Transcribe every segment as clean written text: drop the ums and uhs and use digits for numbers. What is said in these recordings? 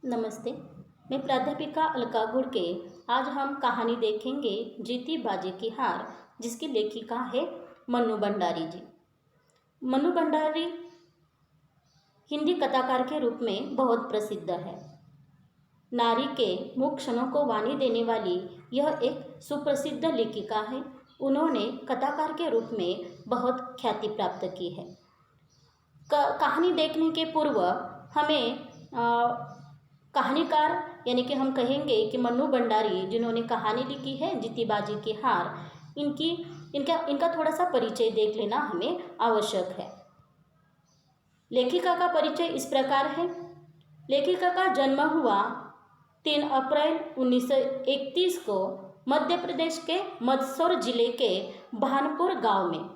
नमस्ते। मैं प्राध्यापिका अलका गुड़के। आज हम कहानी देखेंगे जीती बाजी की हार, जिसकी लेखिका है मन्नू भंडारी जी। मन्नू भंडारी हिंदी कथाकार के रूप में बहुत प्रसिद्ध है। नारी के मुख क्षणों को वाणी देने वाली यह एक सुप्रसिद्ध लेखिका है। उन्होंने कथाकार के रूप में बहुत ख्याति प्राप्त की है। कहानी देखने के पूर्व हमें कहानीकार यानी कि हम कहेंगे कि मन्नू भंडारी जिन्होंने कहानी लिखी है जीती बाजी की हार, इनका थोड़ा सा परिचय देख लेना हमें आवश्यक है। लेखिका का परिचय इस प्रकार है। लेखिका का जन्म हुआ 3 अप्रैल 1931 को मध्य प्रदेश के मंदसौर जिले के भानपुर गांव में।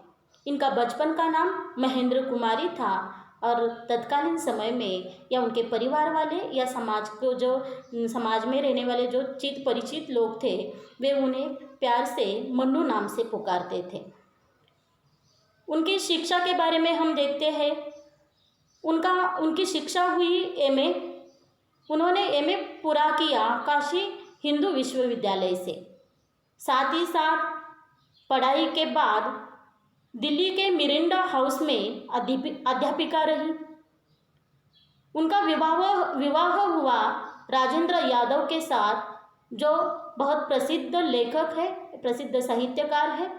इनका बचपन का नाम महेंद्र कुमारी था और तत्कालीन समय में या उनके परिवार वाले या समाज में रहने वाले जो चित परिचित लोग थे, वे उन्हें प्यार से मन्नू नाम से पुकारते थे। उनकी शिक्षा के बारे में हम देखते हैं। उनकी शिक्षा हुई एमए। उन्होंने एमए पूरा किया काशी हिंदू विश्वविद्यालय से। साथ ही साथ पढ़ाई के बाद दिल्ली के मिरिंडा हाउस में अध्यापिका रही। उनका विवाह हुआ राजेंद्र यादव के साथ, जो बहुत प्रसिद्ध लेखक है, प्रसिद्ध साहित्यकार है।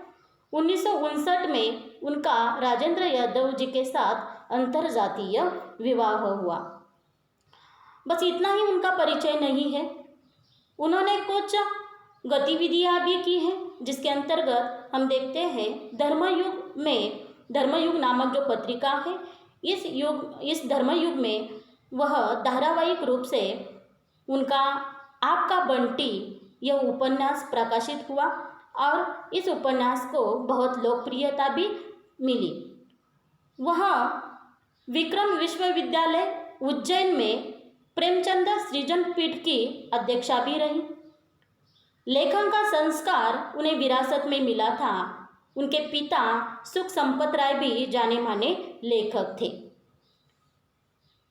1959 में उनका राजेंद्र यादव जी के साथ अंतरजातीय विवाह हुआ। बस इतना ही उनका परिचय नहीं है। उन्होंने कुछ गतिविधियां भी की हैं, जिसके अंतर्गत हम देखते हैं धर्मयुग नामक जो पत्रिका है, इस धर्मयुग में वह धारावाहिक रूप से उनका आपका बंटी यह उपन्यास प्रकाशित हुआ और इस उपन्यास को बहुत लोकप्रियता भी मिली। वह विक्रम विश्वविद्यालय उज्जैन में प्रेमचंद सृजन पीठ की अध्यक्षा भी रही। लेखन का संस्कार उन्हें विरासत में मिला था। उनके पिता सुख संपत राय भी जाने माने लेखक थे।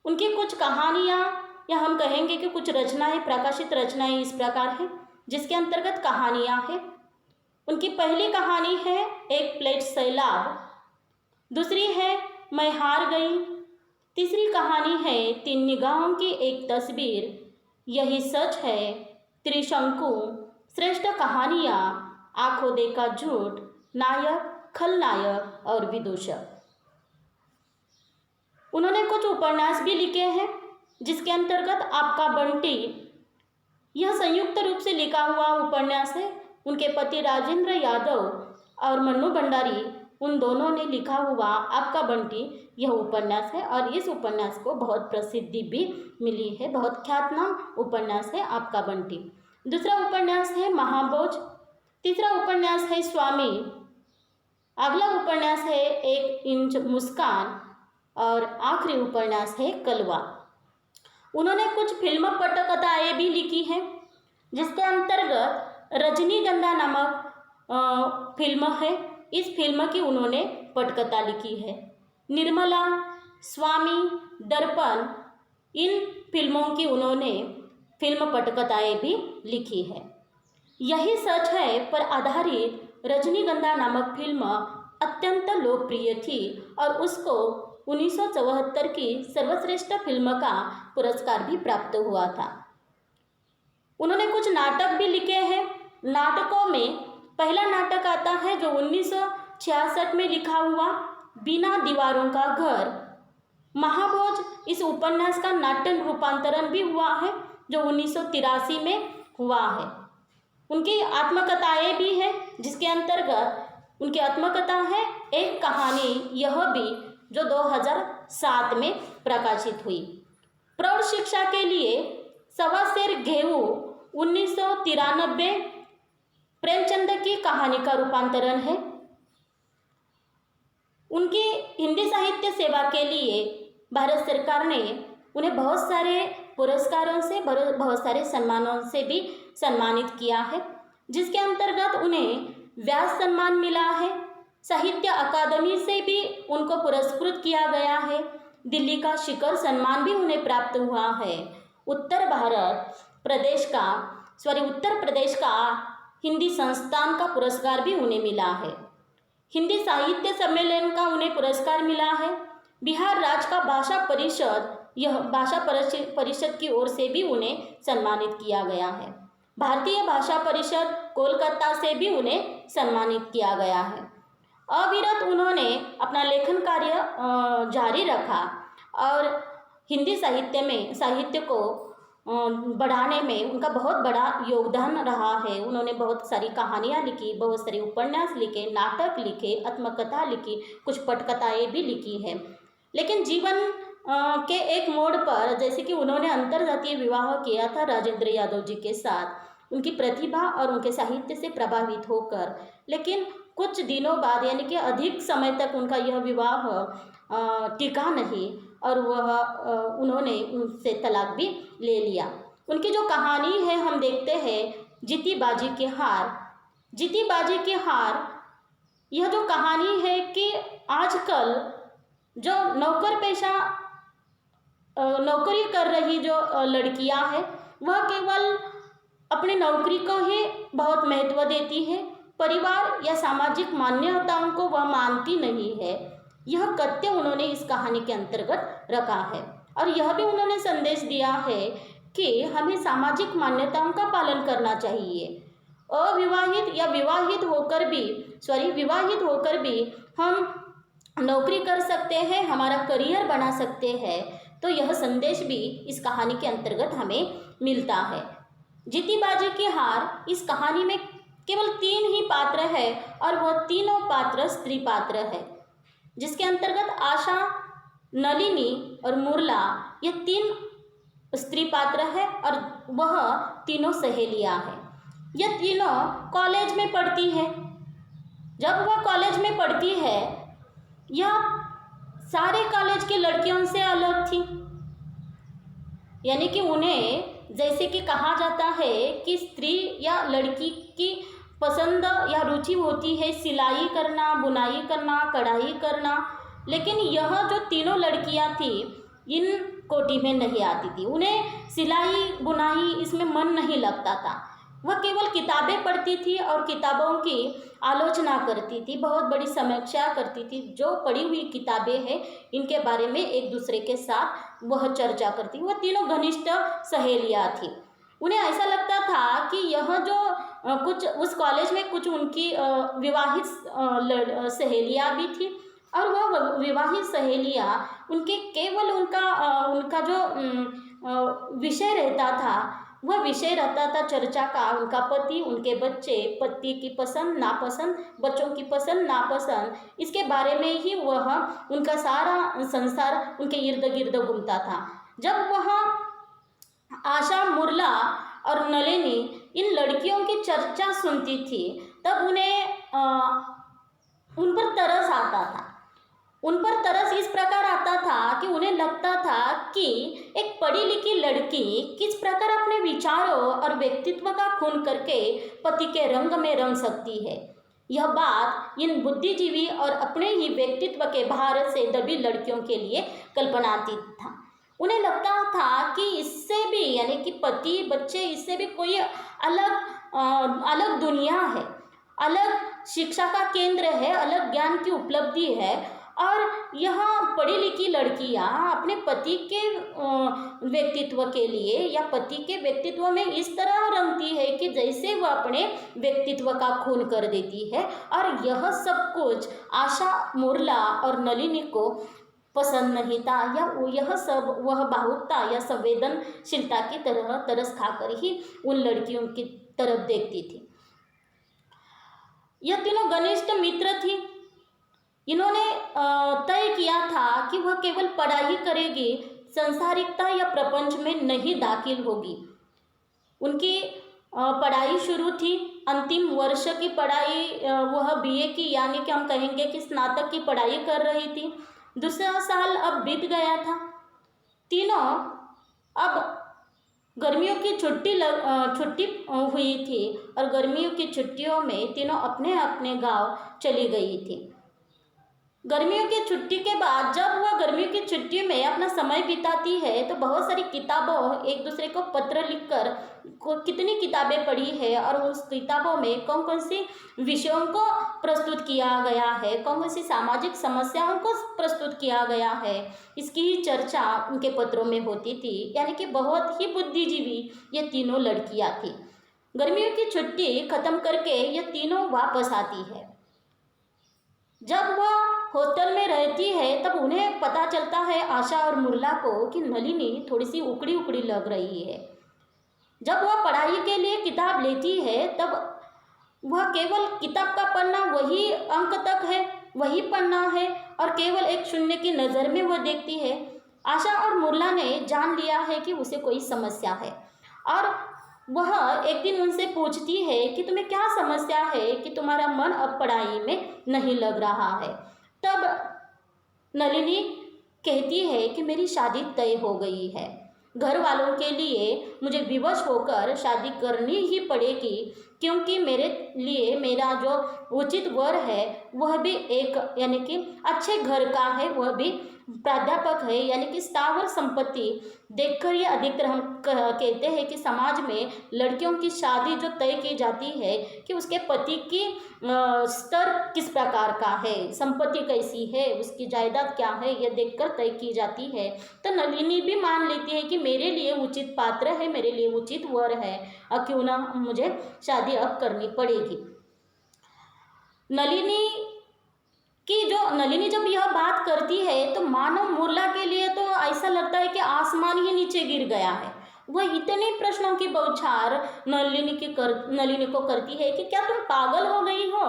उनकी कुछ कहानियाँ या हम कहेंगे कि कुछ रचनाएं, प्रकाशित रचनाएं इस प्रकार हैं, जिसके अंतर्गत कहानियाँ हैं। उनकी पहली कहानी है एक प्लेट सैलाब, दूसरी है मैं हार गई, तीसरी कहानी है 3 निगाहों की एक तस्वीर, यही सच है, त्रिशंकु, श्रेष्ठ कहानियाँ, आंखों देखा झूठ, नायक, खलनायक और विदूषक। उन्होंने कुछ उपन्यास भी लिखे हैं, जिसके अंतर्गत आपका बंटी यह संयुक्त रूप से लिखा हुआ उपन्यास है। उनके पति राजेंद्र यादव और मन्नू भंडारी, उन दोनों ने लिखा हुआ आपका बंटी यह उपन्यास है और इस उपन्यास को बहुत प्रसिद्धि भी मिली है। बहुत ख्यातनाम उपन्यास है आपका बंटी। दूसरा उपन्यास है महाभोज, तीसरा उपन्यास है स्वामी, अगला उपन्यास है 1 इंच मुस्कान और आखिरी उपन्यास है कलवा। उन्होंने कुछ फिल्म पटकथाएं भी लिखी हैं, जिसके अंतर्गत रजनीगंधा नामक फिल्म है। इस फिल्म की उन्होंने पटकथा लिखी है। निर्मला, स्वामी, दर्पण, इन फिल्मों की उन्होंने फिल्म पटकथाएं भी लिखी है। यही सच है पर आधारित रजनीगंधा नामक फिल्म अत्यंत लोकप्रिय थी और उसको 1974 की सर्वश्रेष्ठ फिल्म का पुरस्कार भी प्राप्त हुआ था। उन्होंने कुछ नाटक भी लिखे हैं। नाटकों में पहला नाटक आता है जो 1966 में लिखा हुआ बिना दीवारों का घर। महाभोज इस उपन्यास का नाट्य रूपांतरण भी हुआ है, जो 1983 में हुआ है। उनकी आत्मकथाएं भी हैं, जिसके अंतर्गत उनकी आत्मकथा है एक कहानी यह भी, जो 2007 में प्रकाशित हुई। प्रौढ़ शिक्षा के लिए सवा शेर घेऊ 1993 प्रेमचंद की कहानी का रूपांतरण है। उनकी हिंदी साहित्य सेवा के लिए भारत सरकार ने उन्हें बहुत सारे पुरस्कारों से, बहुत सारे सम्मानों से भी सम्मानित किया है, जिसके अंतर्गत उन्हें व्यास सम्मान मिला है। साहित्य अकादमी से भी उनको पुरस्कृत किया गया है। दिल्ली का शिखर सम्मान भी उन्हें प्राप्त हुआ है। उत्तर प्रदेश का हिंदी संस्थान का पुरस्कार भी उन्हें मिला है। हिंदी साहित्य सम्मेलन का उन्हें पुरस्कार मिला है। बिहार राज्य का भाषा परिषद की ओर से भी उन्हें सम्मानित किया गया है। भारतीय भाषा परिषद कोलकाता से भी उन्हें सम्मानित किया गया है। अविरत उन्होंने अपना लेखन कार्य जारी रखा और हिंदी साहित्य को बढ़ाने में उनका बहुत बड़ा योगदान रहा है। उन्होंने बहुत सारी कहानियाँ लिखी, बहुत सारे उपन्यास लिखे, नाटक लिखे, आत्मकथा लिखी, कुछ पटकथाएँ भी लिखी है। लेकिन जीवन के एक मोड़ पर, जैसे कि उन्होंने अंतर्जातीय विवाह किया था राजेंद्र यादव जी के साथ, उनकी प्रतिभा और उनके साहित्य से प्रभावित होकर, लेकिन कुछ दिनों बाद यानी कि अधिक समय तक उनका यह विवाह टिका नहीं और उन्होंने उनसे तलाक भी ले लिया। उनकी जो कहानी है हम देखते हैं जीती बाजी के हार। यह जो कहानी है कि आजकल जो नौकरी कर रही जो लड़कियां हैं वह केवल अपनी नौकरी को ही बहुत महत्व देती है, परिवार या सामाजिक मान्यताओं को वह मानती नहीं है। यह तथ्य उन्होंने इस कहानी के अंतर्गत रखा है और यह भी उन्होंने संदेश दिया है कि हमें सामाजिक मान्यताओं का पालन करना चाहिए। विवाहित होकर भी हम नौकरी कर सकते हैं, हमारा करियर बना सकते हैं। तो यह संदेश भी इस कहानी के अंतर्गत हमें मिलता है। जीती बाजी की हार इस कहानी में केवल 3 ही पात्र है और वह तीनों पात्र स्त्री पात्र है, जिसके अंतर्गत आशा, नलिनी और मुरला ये 3 स्त्री पात्र है और वह तीनों सहेलियां हैं। यह तीनों कॉलेज में पढ़ती है। जब वह कॉलेज में पढ़ती है, यह सारे कॉलेज की लड़कियों से अलग थी। यानी कि उन्हें, जैसे कि कहा जाता है कि स्त्री या लड़की की पसंद या रुचि होती है सिलाई करना, बुनाई करना, कढ़ाई करना, लेकिन यह जो तीनों लड़कियां थी इन कोटि में नहीं आती थी। उन्हें सिलाई बुनाई इसमें मन नहीं लगता था। वह केवल किताबें पढ़ती थी और किताबों की आलोचना करती थी, बहुत बड़ी समीक्षा करती थी। जो पढ़ी हुई किताबें हैं इनके बारे में एक दूसरे के साथ वह चर्चा करती। वह तीनों घनिष्ठ सहेलियां थी। उन्हें ऐसा लगता था कि यह जो कुछ उस कॉलेज में कुछ उनकी विवाहित सहेलियां भी थी और वह विवाहित सहेलियां उनके केवल उनका जो विषय रहता था, वह विषय रहता था चर्चा का उनका पति, उनके बच्चे, पति की पसंद नापसंद, बच्चों की पसंद नापसंद, इसके बारे में ही वह उनका सारा संसार उनके इर्द गिर्द घूमता था। जब वह आशा, मुरला और नलिनी इन लड़कियों की चर्चा सुनती थी तब उन्हें उन पर तरस आता था। उन पर तरस इस प्रकार आता था कि उन्हें लगता था कि एक पढ़ी लिखी लड़की किस प्रकार अपने विचारों और व्यक्तित्व का खून करके पति के रंग में रंग सकती है। यह बात इन बुद्धिजीवी और अपने ही व्यक्तित्व के भार से दबी लड़कियों के लिए कल्पनातीत था। उन्हें लगता था कि इससे भी, यानी कि पति, बच्चे, इससे भी कोई अलग दुनिया है, अलग शिक्षा का केंद्र है, अलग ज्ञान की उपलब्धि है। और यहाँ पढ़ी लिखी लड़कियाँ अपने पति के व्यक्तित्व के लिए या पति के व्यक्तित्व में इस तरह रंगती है कि जैसे वह अपने व्यक्तित्व का खून कर देती है। और यह सब कुछ आशा, मुरला और नलिनी को पसंद नहीं था, या यह सब वह भावुकता या संवेदनशीलता की तरह तरस खाकर ही उन लड़कियों की तरफ देखती थी। यह तीनों घनिष्ठ मित्र थी। इन्होंने तय किया था कि वह केवल पढ़ाई करेगी, संसारिकता या प्रपंच में नहीं दाखिल होगी। उनकी पढ़ाई शुरू थी, अंतिम वर्ष की पढ़ाई वह बीए की, यानी कि हम कहेंगे कि स्नातक की पढ़ाई कर रही थी। दूसरा साल अब बीत गया था। तीनों अब गर्मियों की छुट्टी हुई थी और गर्मियों की छुट्टियों में तीनों अपने अपने गांव चली गई थी। गर्मियों की छुट्टी के बाद जब वह गर्मियों की छुट्टी में अपना समय बिताती है तो बहुत सारी किताबों एक दूसरे को पत्र लिखकर कितनी किताबें पढ़ी है और उस किताबों में कौन कौन सी विषयों को प्रस्तुत किया गया है, कौन कौन सी सामाजिक समस्याओं को प्रस्तुत किया गया है, इसकी ही चर्चा उनके पत्रों में होती थी। यानी कि बहुत ही बुद्धिजीवी ये तीनों लड़कियां थी। गर्मियों की छुट्टी खत्म करके ये तीनों वापस आती है। जब वह हॉस्टल में रहती है तब उन्हें पता चलता है, आशा और मुरला को, कि नलिनी थोड़ी सी उकड़ी उकड़ी लग रही है। जब वह पढ़ाई के लिए किताब लेती है तब वह केवल किताब का पन्ना वही अंक तक है, वही पन्ना है और केवल एक शून्य की नज़र में वह देखती है। आशा और मुरला ने जान लिया है कि उसे कोई समस्या है और वह एक दिन उनसे पूछती है कि तुम्हें क्या समस्या है कि तुम्हारा मन अब पढ़ाई में नहीं लग रहा है। तब नलिनी कहती है कि मेरी शादी तय हो गई है, घर वालों के लिए मुझे विवश होकर शादी करनी ही पड़ेगी, क्योंकि मेरे लिए मेरा जो उचित वर है वह भी एक यानी कि अच्छे घर का है, वह भी प्राध्यापक है, यानी कि स्थावर संपत्ति देखकर ये अधिकतर हम कहते हैं कि समाज में लड़कियों की शादी जो तय की जाती है कि उसके पति की स्तर किस प्रकार का है, संपत्ति कैसी है, उसकी जायदाद क्या है, यह देखकर तय की जाती है। तो नलिनी भी मान लेती है कि मेरे लिए उचित पात्र है, मेरे लिए उचित वर है और क्यों ना मुझे शादी अब करनी पड़ेगी। नलिनी जब यह बात करती है तो मानो मुरला के लिए तो ऐसा लगता है कि आसमान ही नीचे गिर गया है। वह इतने प्रश्नों की बौछार नलिनी को करती है कि क्या तुम पागल हो गई हो,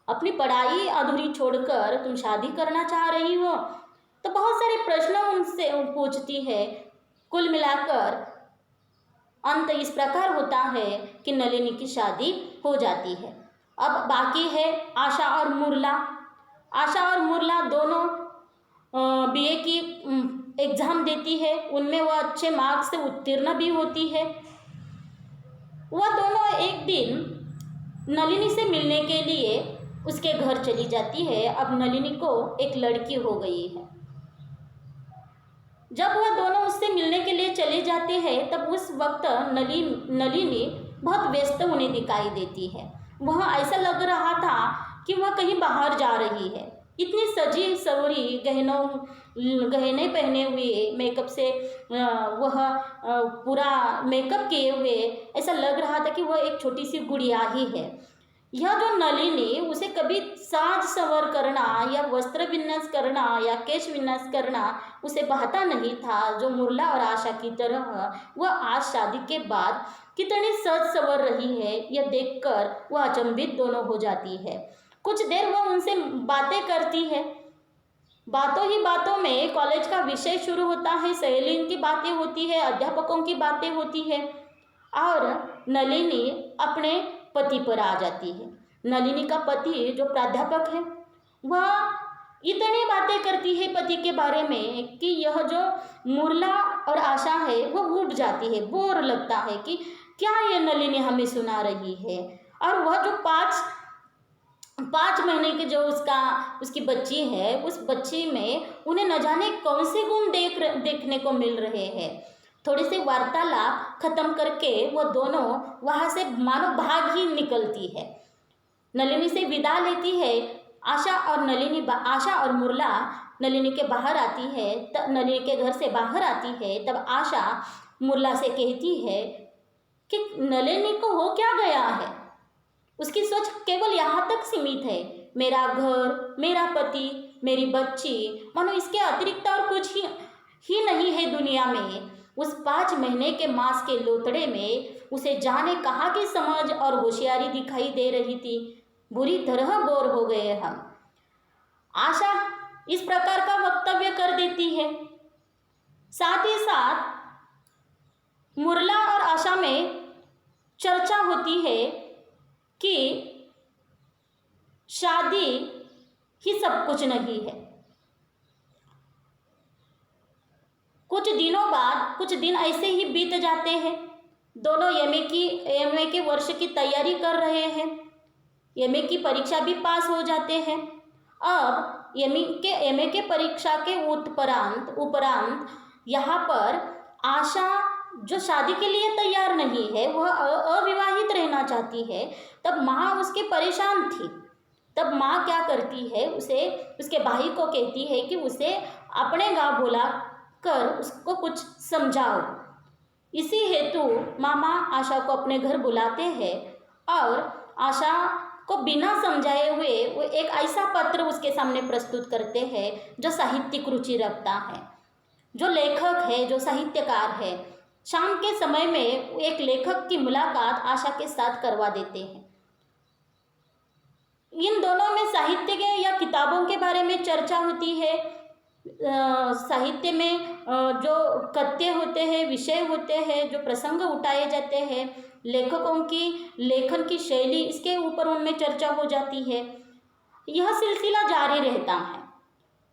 अपनी पढ़ाई अधूरी छोड़कर तुम शादी करना चाह रही हो। तो बहुत सारे प्रश्न उनसे पूछती है। कुल मिलाकर अंत इस प्रकार होता है कि नलिनी की शादी हो जाती है। अब बाकी है आशा और मुरला। आशा और मुरला दोनों बीए की एग्ज़ाम देती है, उनमें वह अच्छे मार्क्स से उत्तीर्ण भी होती है। वह दोनों एक दिन नलिनी से मिलने के लिए उसके घर चली जाती है। अब नलिनी को एक लड़की हो गई है। जब वह दोनों उससे मिलने के लिए चले जाते हैं तब उस वक्त नलिनी बहुत व्यस्त उन्हें दिखाई देती है। वह ऐसा लग रहा था कि वह कहीं बाहर जा रही है। इतनी सजी सवरी गहने पहने हुए, मेकअप से वह पूरा मेकअप किए हुए ऐसा लग रहा था कि वह एक छोटी सी गुड़िया ही है। यह जो नलिनी, उसे कभी साज संवर करना या वस्त्र विन्यास करना या केश विन्यास करना उसे बहता नहीं था, जो मुरला और आशा की तरह वह आज शादी के बाद कितनी सज संवर रही है, यह देखकर वह अचंभित दोनों हो जाती है। कुछ देर वह उनसे बातें करती है। बातों ही बातों में कॉलेज का विषय शुरू होता है, सहेलियों की बातें होती है, अध्यापकों की बातें होती है और नलिनी अपने पति पर आ जाती है। नलिनी का पति जो प्राध्यापक है वह इतनी बातें करती है पति के बारे में कि यह जो मुरला और आशा है वह उब जाती है, बोर लगता है कि क्या ये नलिनी हमें सुना रही है। और वह जो पाँच महीने की जो उसकी बच्ची है, उस बच्ची में उन्हें न जाने कौन से गुण देखने को मिल रहे हैं। थोड़ी सी वार्तालाप खत्म करके वो दोनों वहाँ से मानो भाग ही निकलती है। नलिनी से विदा लेती है। आशा और मुरला नलिनी के बाहर आती है, तब नलिनी के घर से बाहर आती है। तब आशा मुरला से कहती है कि नलिनी को हो क्या गया है, उसकी सोच केवल यहाँ तक सीमित है, मेरा घर, मेरा पति, मेरी बच्ची, मानो इसके अतिरिक्त और कुछ ही नहीं है दुनिया में। उस 5 महीने के मांस के लोथड़े में उसे जाने कहाँ की समझ और होशियारी दिखाई दे रही थी। बुरी तरह बोर हो गए हम। आशा इस प्रकार का वक्तव्य कर देती है। साथ ही साथ मुरला और आशा में चर्चा होती है कि शादी ही सब कुछ नहीं है। कुछ दिनों बाद, कुछ दिन ऐसे ही बीत जाते हैं। दोनों एमए के वर्ष की तैयारी कर रहे हैं। एमए की परीक्षा भी पास हो जाते हैं। अब एमए के परीक्षा के उपरांत यहाँ पर आशा जो शादी के लिए तैयार नहीं है, वह अविवाहित रहना चाहती है, तब माँ उसके परेशान थी। तब माँ क्या करती है, उसे उसके भाई को कहती है कि उसे अपने गांव बुला कर उसको कुछ समझाओ। इसी हेतु मामा आशा को अपने घर बुलाते हैं और आशा को बिना समझाए हुए वो एक ऐसा पत्र उसके सामने प्रस्तुत करते हैं जो साहित्यिक रुचि रखता है, जो लेखक है, जो साहित्यकार है। शाम के समय में एक लेखक की मुलाकात आशा के साथ करवा देते हैं। इन दोनों में साहित्य के या किताबों के बारे में चर्चा होती है। साहित्य में जो कथ्य होते हैं, विषय होते हैं, जो प्रसंग उठाए जाते हैं, लेखकों की लेखन की शैली, इसके ऊपर उनमें चर्चा हो जाती है। यह सिलसिला जारी रहता है।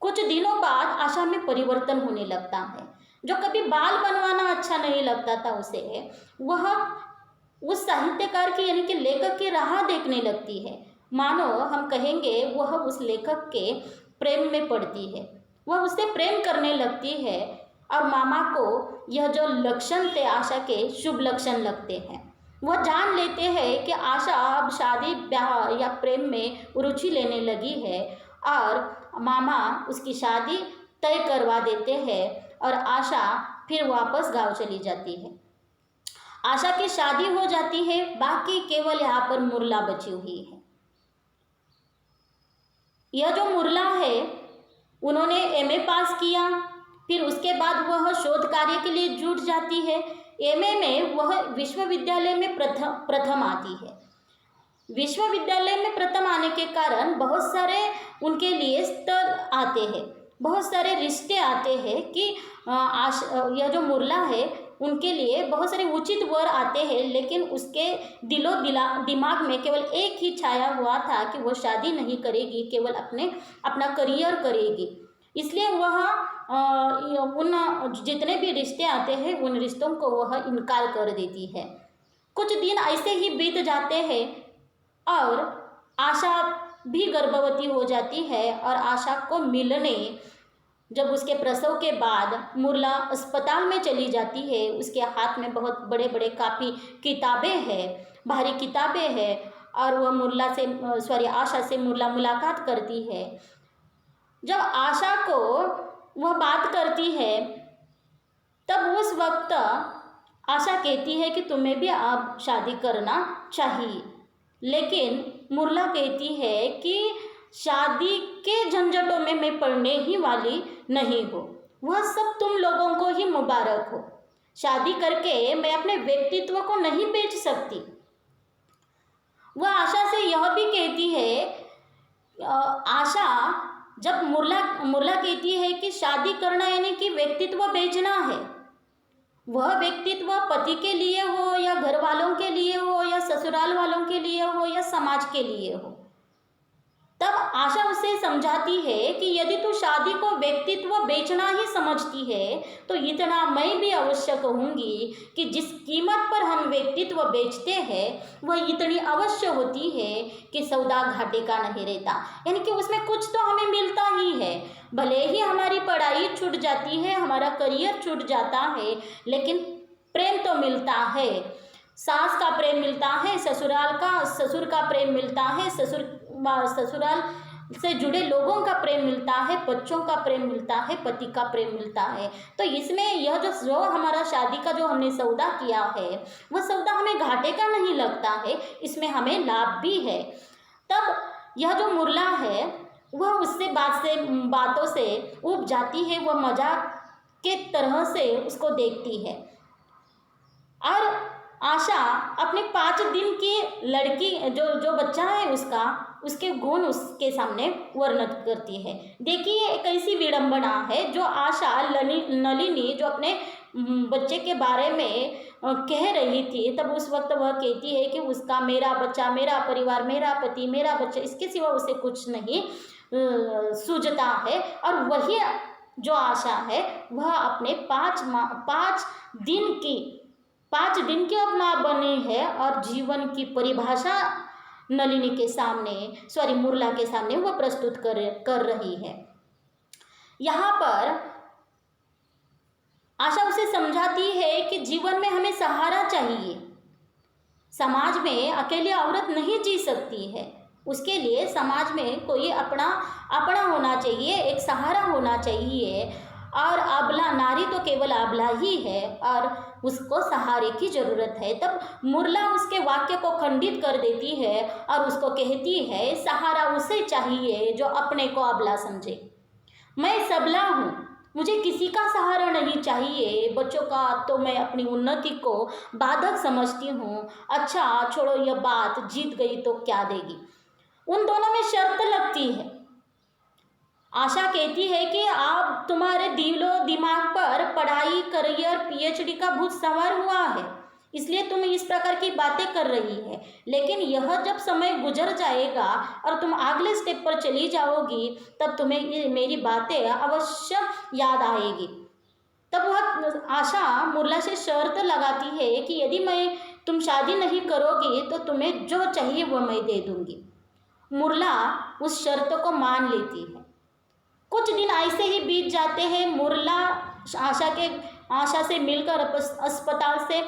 कुछ दिनों बाद आशा में परिवर्तन होने लगता है। जो कभी बाल बनवाना अच्छा नहीं लगता था उसे, वह उस साहित्यकार की यानी कि लेखक की राह देखने लगती है। मानो हम कहेंगे वह उस लेखक के प्रेम में पड़ती है, वह उससे प्रेम करने लगती है। और मामा को यह जो लक्षण थे आशा के शुभ लक्षण लगते हैं। वह जान लेते हैं कि आशा अब शादी ब्याह या प्रेम में रुचि लेने लगी है और मामा उसकी शादी तय करवा देते हैं और आशा फिर वापस गांव चली जाती है। आशा की शादी हो जाती है, बाकी केवल यहाँ पर मुरला बची हुई है। यह जो मुरला है, उन्होंने एमए पास किया, फिर उसके बाद वह शोध कार्य के लिए जुट जाती है। एमए में वह विश्वविद्यालय में प्रथम आती है। विश्वविद्यालय में प्रथम आने के कारण बहुत सारे उनके लिए स्तर आते हैं, बहुत सारे रिश्ते आते हैं कि यह जो मुरला है उनके लिए बहुत सारे उचित वर आते हैं। लेकिन उसके दिमाग में केवल एक ही छाया हुआ था कि वह शादी नहीं करेगी, केवल अपना करियर करेगी। इसलिए वह उन जितने भी रिश्ते आते हैं उन रिश्तों को वह इनकार कर देती है। कुछ दिन ऐसे ही बीत जाते हैं और आशा भी गर्भवती हो जाती है और आशा को मिलने जब उसके प्रसव के बाद मुरला अस्पताल में चली जाती है, उसके हाथ में बहुत बड़े बड़े काफ़ी किताबें हैं, भारी किताबें हैं और वह आशा से मुरला मुलाकात करती है। जब आशा को वह बात करती है तब उस वक्त आशा कहती है कि तुम्हें भी अब शादी करना चाहिए, लेकिन मुरला कहती है कि शादी के झंझटों में मैं पड़ने ही वाली नहीं हूँ, वह सब तुम लोगों को ही मुबारक हो। शादी करके मैं अपने व्यक्तित्व को नहीं बेच सकती। वह आशा से यह भी कहती है, आशा जब मुरला कहती है कि शादी करना यानी कि व्यक्तित्व बेचना है, वह व्यक्तित्व पति के लिए हो या घर वालों के लिए हो या ससुराल वालों के लिए हो या समाज के लिए हो, तब आशा उसे समझाती है कि यदि तू शादी को व्यक्तित्व बेचना ही समझती है तो इतना मैं भी अवश्य कहूँगी कि जिस कीमत पर हम व्यक्तित्व बेचते हैं वह इतनी अवश्य होती है कि सौदा घाटे का नहीं रहता। यानी कि उसमें कुछ तो हमें मिलता ही है, भले ही हमारी पढ़ाई छूट जाती है, हमारा करियर छूट जाता है, लेकिन प्रेम तो मिलता है। सास का प्रेम मिलता है, ससुर का प्रेम मिलता है, ससुराल से जुड़े लोगों का प्रेम मिलता है, बच्चों का प्रेम मिलता है, पति का प्रेम मिलता है। तो इसमें यह जो हमारा शादी का जो हमने सौदा किया है वह सौदा हमें घाटे का नहीं लगता है, इसमें हमें लाभ भी है। तब यह जो मुरला है वह उससे बातों से ऊब जाती है, वह मजाक के तरह से उसको देखती है और आशा अपने 5 दिन की लड़की जो बच्चा है उसके गुण उसके सामने वर्णित करती है। देखिए एक ऐसी विडंबना है जो आशा नलिनी जो अपने बच्चे के बारे में कह रही थी, तब उस वक्त वह कहती है कि उसका मेरा बच्चा, मेरा परिवार, मेरा पति, मेरा बच्चा, इसके सिवा उसे कुछ नहीं सूझता है। और वही जो आशा है वह अपने 5 दिन की अब माँ बनी है और जीवन की परिभाषा नलिनी के सामने मुरला के सामने वह प्रस्तुत कर रही है। यहाँ पर आशा उसे समझाती है कि जीवन में हमें सहारा चाहिए। समाज में अकेली औरत नहीं जी सकती है, उसके लिए समाज में कोई अपना होना चाहिए, एक सहारा होना चाहिए। और अबला नारी तो केवल अबला ही है और उसको सहारे की ज़रूरत है। तब मुरला उसके वाक्य को खंडित कर देती है और उसको कहती है सहारा उसे चाहिए जो अपने को अबला समझे। मैं सबला हूँ, मुझे किसी का सहारा नहीं चाहिए। बच्चों का तो मैं अपनी उन्नति को बाधक समझती हूँ। अच्छा छोड़ो, यह बात जीत गई तो क्या देगी। उन दोनों में शर्त लगती है। आशा कहती है कि आप तुम्हारे दिमाग पर पढ़ाई, करियर, पीएचडी का भूत सवार हुआ है, इसलिए तुम इस प्रकार की बातें कर रही है। लेकिन यह जब समय गुजर जाएगा और तुम अगले स्टेप पर चली जाओगी, तब तुम्हें मेरी बातें अवश्य याद आएगी। तब वह आशा मुरला से शर्त लगाती है कि यदि तुम शादी नहीं करोगी तो तुम्हें जो चाहिए वह मैं दे दूंगी। मुरला उस शर्त को मान लेती है। कुछ दिन ऐसे ही बीत जाते हैं। मुरला आशा से मिलकर अस्पताल से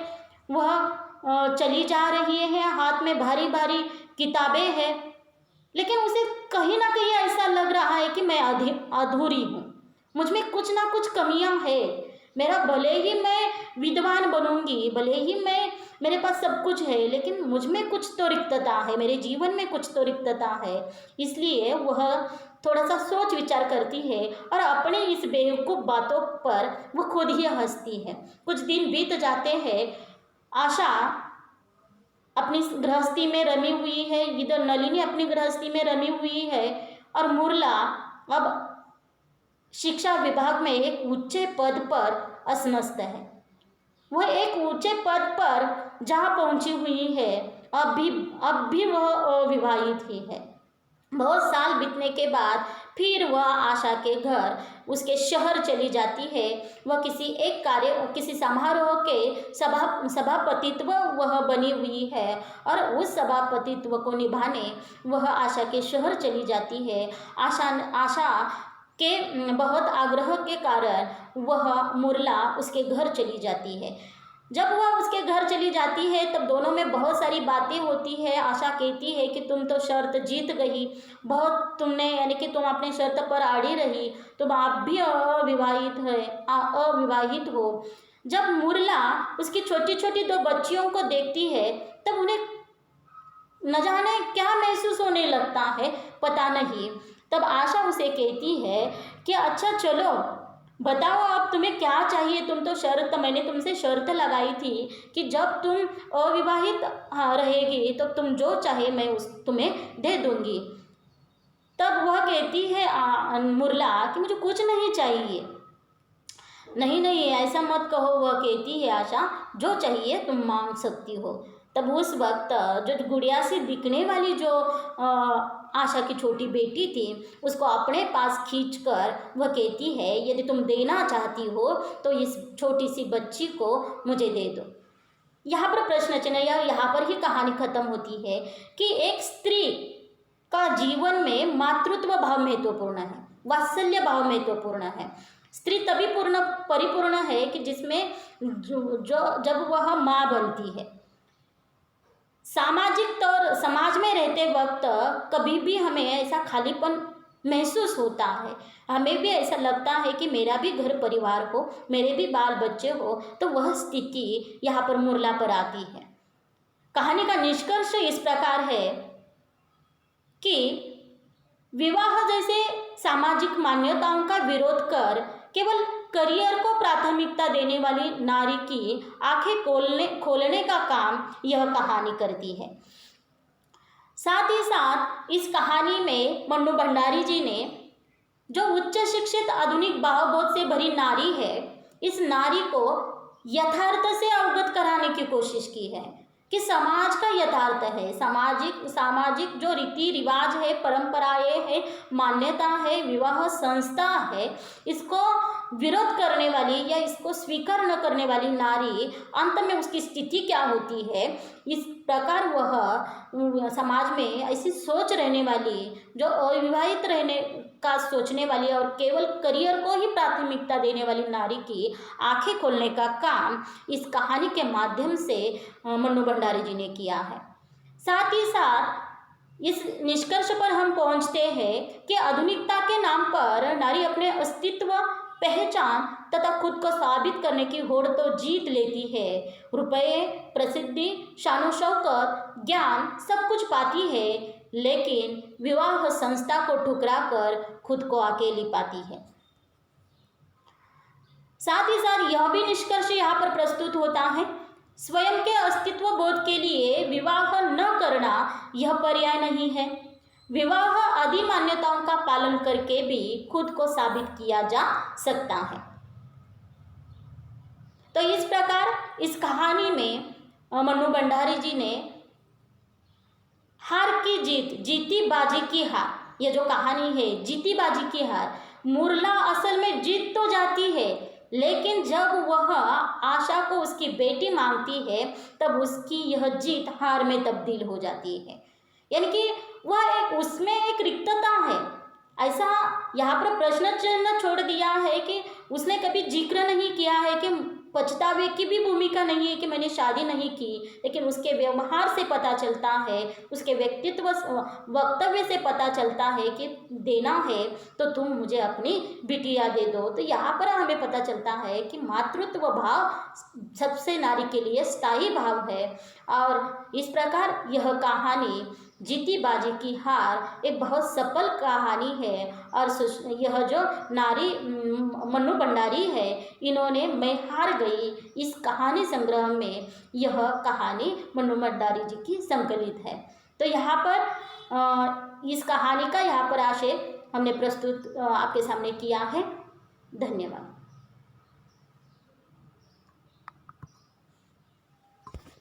वह चली जा रही है। हाथ में भारी भारी किताबें हैं, लेकिन उसे कहीं ना कहीं ऐसा लग रहा है कि मैं अधूरी हूँ, मुझ में कुछ ना कुछ कमियां हैं। मेरा भले ही मैं विद्वान बनूंगी, भले ही मेरे पास सब कुछ है, लेकिन मुझ में कुछ तो रिक्तता है, मेरे जीवन में कुछ तो रिक्तता है। इसलिए वह थोड़ा सा सोच विचार करती है और अपने इस बेवकूफ़ बातों पर वो खुद ही हंसती है। कुछ दिन बीत जाते हैं। आशा अपनी गृहस्थी में रमी हुई है, इधर नलिनी अपनी गृहस्थी में रमी हुई है और मुरला अब शिक्षा विभाग में एक ऊंचे पद पर असमस्त है। वह एक ऊंचे पद पर जहाँ पहुँची हुई है, अब भी वह अविवाहित ही है। बहुत साल बीतने के बाद फिर वह आशा के घर, उसके शहर चली जाती है। वह किसी समारोह के सभापतित्व वह बनी हुई है और उस सभापतित्व को निभाने वह आशा के शहर चली जाती है। आशा के बहुत आग्रह के कारण वह मुरला उसके घर चली जाती है। जब वह उसके घर चली जाती है तब दोनों में बहुत सारी बातें होती है। आशा कहती है कि तुम तो शर्त जीत गई, बहुत तुमने, यानी कि तुम अपने शर्त पर अड़ी रही, तुम आप भी अविवाहित हो। जब मुरला उसकी छोटी छोटी 2 बच्चियों को देखती है तब उन्हें न जाने क्या महसूस होने लगता है, पता नहीं। तब आशा उसे कहती है कि अच्छा चलो बताओ अब तुम्हें क्या चाहिए। मैंने तुमसे शर्त लगाई थी कि जब तुम अविवाहित रहेगी तो तुम जो चाहे मैं तुम्हें दे दूंगी। तब वह कहती है मुरला कि मुझे कुछ नहीं चाहिए। नहीं ऐसा मत कहो, वह कहती है आशा जो चाहिए तुम मांग सकती हो। तब उस वक्त जो गुड़िया से दिखने वाली जो आशा की छोटी बेटी थी उसको अपने पास खींचकर वह कहती है यदि तुम देना चाहती हो तो इस छोटी सी बच्ची को मुझे दे दो। यहाँ पर प्रश्न चिन्ह, यहाँ पर ही कहानी खत्म होती है कि एक स्त्री का जीवन में मातृत्व भाव महत्वपूर्ण है, वात्सल्य भाव महत्वपूर्ण है। स्त्री तभी परिपूर्ण है कि जिसमें जब वह माँ बनती है। समाज में रहते वक्त कभी भी हमें ऐसा खालीपन महसूस होता है, हमें भी ऐसा लगता है कि मेरा भी घर परिवार हो, मेरे भी बाल बच्चे हो, तो वह स्थिति यहाँ पर मुरला पर आती है। कहानी का निष्कर्ष इस प्रकार है कि विवाह जैसे सामाजिक मान्यताओं का विरोध कर केवल करियर को प्राथमिकता देने वाली नारी की आंखें खोलने का काम यह कहानी करती है। साथ ही साथ इस कहानी में मन्नू भंडारी जी ने जो उच्च शिक्षित आधुनिक भावबोध से भरी नारी है, इस नारी को यथार्थ से अवगत कराने की कोशिश की है कि समाज का यथार्थ है, सामाजिक जो रीति रिवाज है, परंपराएं है, मान्यता है, विवाह संस्था है, इसको विरोध करने वाली या इसको स्वीकार न करने वाली नारी अंत में उसकी स्थिति क्या होती है, इस प्रकार वह समाज में ऐसी सोच रहने वाली जो अविवाहित रहने का सोचने वाली और केवल करियर को ही प्राथमिकता देने वाली नारी की आंखें खोलने का काम इस कहानी के माध्यम से मन्नू भंडारी जी ने किया है। साथ ही साथ इस निष्कर्ष पर हम पहुंचते हैं कि आधुनिकता के नाम पर नारी अपने अस्तित्व, पहचान तथा खुद को साबित करने की होड़ तो जीत लेती है। रुपये, प्रसिद्धि, शानो शौकत, ज्ञान सब कुछ पाती है, लेकिन विवाह संस्था को ठुकरा कर खुद को अकेली पाती है। साथ ही साथ यह भी निष्कर्ष यहाँ पर प्रस्तुत होता है, स्वयं के अस्तित्व बोध के लिए विवाह न करना यह पर्याय नहीं है। विवाह आदि मान्यताओं का पालन करके भी खुद को साबित किया जा सकता है। तो इस प्रकार इस कहानी में मन्नू भंडारी जी ने हार की जीत, जीती बाजी की हार, यह जो कहानी है जीती बाजी की हार, मुरला असल में जीत तो जाती है, लेकिन जब वह आशा को उसकी बेटी मांगती है तब उसकी यह जीत हार में तब्दील हो जाती है। यानी कि वह उसमें एक रिक्तता है। ऐसा यहाँ पर प्रश्न चिन्ह छोड़ दिया है कि उसने कभी जिक्र नहीं किया है कि पछतावे की भी भूमिका नहीं है कि मैंने शादी नहीं की, लेकिन उसके व्यवहार से पता चलता है, उसके व्यक्तित्व वक्तव्य से पता चलता है कि देना है तो तुम मुझे अपनी बिटिया दे दो। तो यहाँ पर हमें पता चलता है कि मातृत्व भाव सबसे नारी के लिए स्थायी भाव है। और इस प्रकार यह कहानी जीती बाजी की हार एक बहुत सफल कहानी है। और यह जो नारी मन्नू भंडारी है, इन्होंने मैं हार गई इस कहानी संग्रह में यह कहानी मन्नू भंडारी जी की संकलित है। तो यहाँ पर इस कहानी का यहाँ पर आशय हमने प्रस्तुत आपके सामने किया है। धन्यवाद।